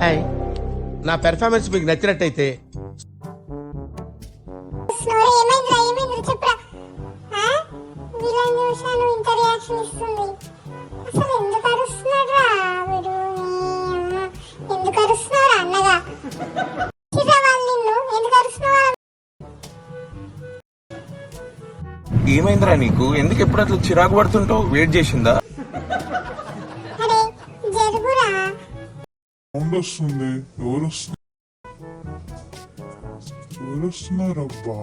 Hi, నా performance మీకు నచ్చినట్టయితే ఏమైందిరా నీకు? ఎందుకు ఎప్పుడు అట్లా చిరాకు పడుతుంటావు? వెయిట్ చేసిందా? వస్తుంది. ఎవరు వస్తున్నారబ్బా?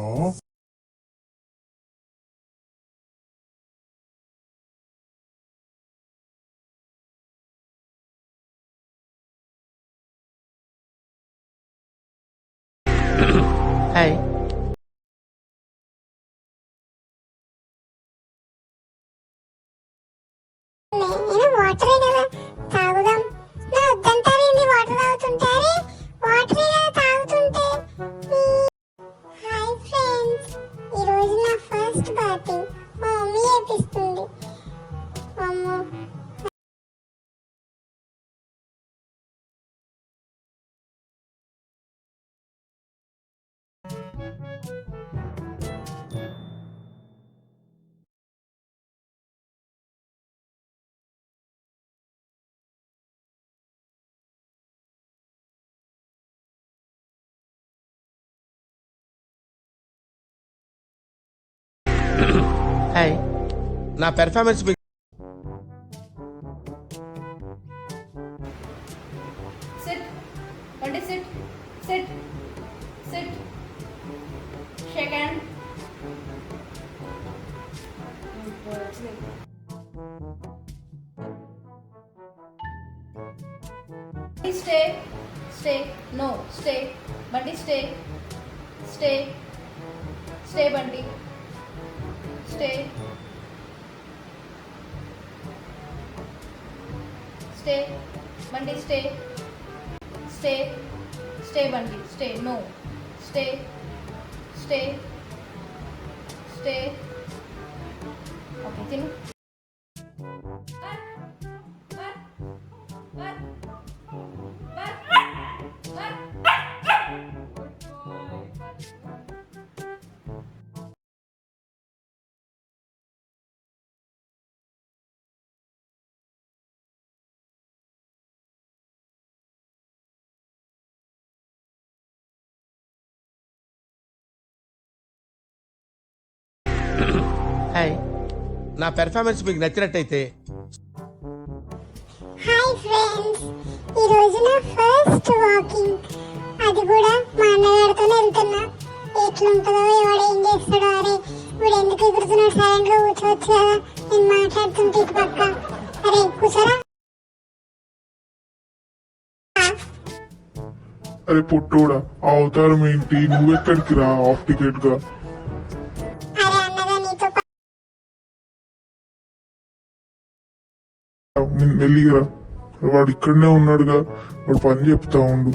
హాయ్, వాటరే కదా తాగుదాం. నా వద్దంటారేంది? వాటర్ తాగుతుంటారే, వాటరే కదా తాగుతుంటే. హాయ్ ఫ్రెండ్స్, ఈరోజు నా ఫస్ట్ పార్టీ. మా మమ్మీ చేపిస్తుంది. అమ్మో, హాయ్, నా పెర్ఫార్మెన్స్ మీకు Sit. Bunty, sit. Sit. Sit. Shake hand. Stay. Stay. No. Stay. Bunty, stay. Stay. Stay, Bunty. Stay. Stay. Bunty, stay. Stay. Stay, Bunty. Stay. No. Stay. Stay. Stay. Okay, Tinu. Hi, నా performance మీకు నచ్చినట్టయితే hi friends, ఈరోజు నా first walking. అది కూడా మా అన్నగారితోనే వెళ్తున్నా. ఎట్లుంటుందో, ఎవడు ఏం చేస్తాడో. అరే ఇప్పుడు ఎందుకు ఎగురుతున్నాడు? సైలెంట్ గా కూర్చోవచ్చు కదా, నేను మాట్లాడుతుంటే ఇటు పక్క. అరే కూర్చోరా. అరే పొట్టోడా, ఆ అవతారం ఏంటి? నువ్వెక్కడికి రా హాఫ్ టికెట్ గా? అరే అన్నగా నీతో మెల్లిగా వాడు ఇక్కడనే ఉన్నాడుగా, వాడు పని చెప్తా ఉండు.